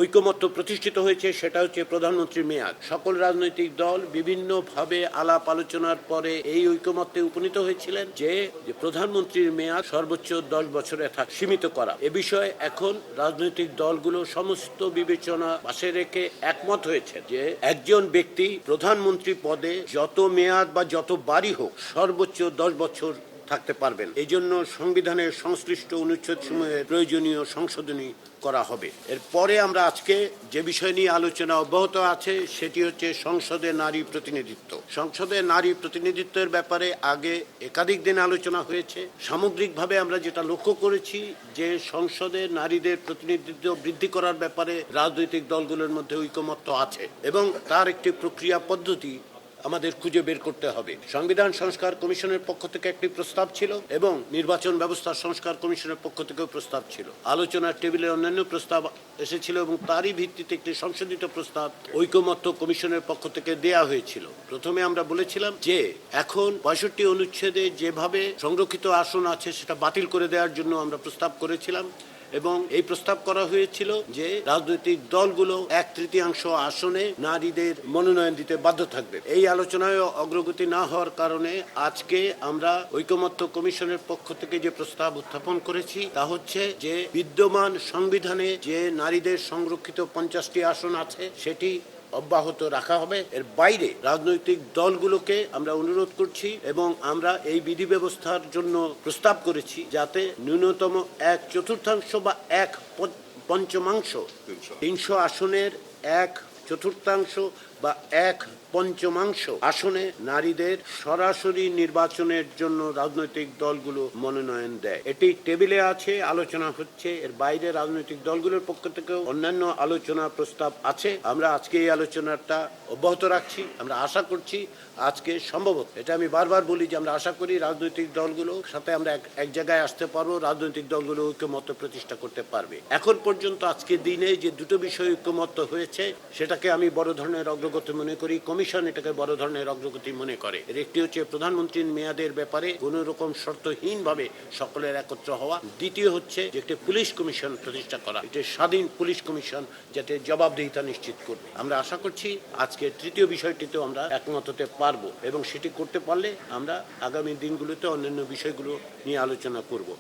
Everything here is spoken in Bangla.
ঐকমত্য প্রতিষ্ঠিত হয়েছে সেটা হচ্ছে প্রধানমন্ত্রীর মেয়াদ। সকল রাজনৈতিক দল বিভিন্নভাবে আলাপ আলোচনার পরে এই ঐকমত্যে উপনীত হয়েছিলেন যে প্রধানমন্ত্রীর মেয়াদ সর্বোচ্চ 10 বছরে সীমিত করা। এ বিষয়ে এখন রাজনৈতিক দলগুলো সমস্ত বিবেচনা পাশে রেখে একমত হয়েছে যে একজন ব্যক্তি প্রধানমন্ত্রী পদে যত মেয়াদ বা যত বারই হোক সর্বোচ্চ 10 বছর থাকতে পারবেন। এই জন্য সংবিধানের সংশ্লিষ্ট অনুচ্ছেদ সমূহের প্রয়োজনীয় সংশোধনী করা হবে। এরপরে আমরা আজকে যে বিষয় নিয়ে আলোচনা অব্যাহত আছে সেটি হচ্ছে সংসদে নারী প্রতিনিধিত্ব। সংসদে নারী প্রতিনিধিত্বের ব্যাপারে আগে একাধিক দিন আলোচনা হয়েছে। সামগ্রিকভাবে আমরা যেটা লক্ষ্য করেছি যে সংসদে নারীদের প্রতিনিধিত্ব বৃদ্ধি করার ব্যাপারে রাজনৈতিক দলগুলোর মধ্যে ঐকমত্য আছে এবং তার একটি প্রক্রিয়া পদ্ধতি আমাদের খুঁজে বের করতে হবে। সংবিধান সংস্কার কমিশনের পক্ষ থেকে একটি প্রস্তাব ছিল এবং নির্বাচন ব্যবস্থা সংস্কার কমিশনের পক্ষ থেকেও প্রস্তাব ছিল। আলোচনার টেবিলে অন্যান্য প্রস্তাব এসেছিল এবং তারই ভিত্তিতে একটি সংশোধিত প্রস্তাব ঐকমত্য কমিশনের পক্ষ থেকে দেয়া হয়েছিল। প্রথমে আমরা বলেছিলাম যে এখন 65 অনুচ্ছেদে যেভাবে সংরক্ষিত আসন আছে সেটা বাতিল করে দেওয়ার জন্য আমরা প্রস্তাব করেছিলাম এবং এই প্রস্তাব করা হয়েছিল যে রাজনৈতিক দলগুলো 1/3 আসনে নারীদের মনোনয়ন দিতে বাধ্য থাকবে। এই আলোচনায় অগ্রগতি না হওয়ার কারণে আজকে আমরা ঐকমত্য কমিশনের পক্ষ থেকে যে প্রস্তাব উত্থাপন করেছি তা হচ্ছে যে বিদ্যমান সংবিধানে যে নারীদের সংরক্ষিত 50টি আসন আছে সেটি অব্যাহত রাখা হবে। এর বাইরে রাজনৈতিক দলগুলোকে আমরা অনুরোধ করছি এবং আমরা এই বিধি ব্যবস্থার জন্য প্রস্তাব করেছি যাতে ন্যূনতম 1/4 বা 1/5 300 আসনের 1/4 বা 1/5 আসনে নারীদের সরাসরি নির্বাচনের জন্য রাজনৈতিক দলগুলো মনোনয়ন দেয়। এটি টেবিলে আছে, আলোচনা হচ্ছে। এর বাইরে রাজনৈতিক দলগুলোর পক্ষ থেকেও অন্যান্য আলোচনা প্রস্তাব আছে। আমরা আজকে এই আলোচনাটা অব্যাহত রাখছি। আমরা আশা করছি আজকে সম্ভবত, এটা আমি বারবার বলি যে আমরা আশা করি রাজনৈতিক দলগুলোর সাথে আমরা এক জায়গায় আসতে পারবো, রাজনৈতিক দলগুলো ঐক্যমত্য প্রতিষ্ঠা করতে পারবে। এখন পর্যন্ত আজকে দিনে যে দুটো বিষয় ঐক্যমত্য হয়েছে সেটাকে আমি বড় ধরনের অগ্রগতি মনে করি। কমিশন এটাকে বড় ধরনের অগ্রগতি মনে করে। এর একটি হচ্ছে প্রধানমন্ত্রীর মেয়াদের ব্যাপারে কোন রকম শর্তহীনভাবে সকলের একত্র হওয়া। দ্বিতীয় হচ্ছে যে একটি পুলিশ কমিশন প্রতিষ্ঠা করা, একটি স্বাধীন পুলিশ কমিশন যাতে জবাবদিহিতা নিশ্চিত করবে। আমরা আশা করছি আজকে তৃতীয় বিষয়টিতেও আমরা একমত হতে পারবো এবং সেটি করতে পারলে আমরা আগামী দিনগুলোতে অন্যান্য বিষয়গুলো নিয়ে আলোচনা করব।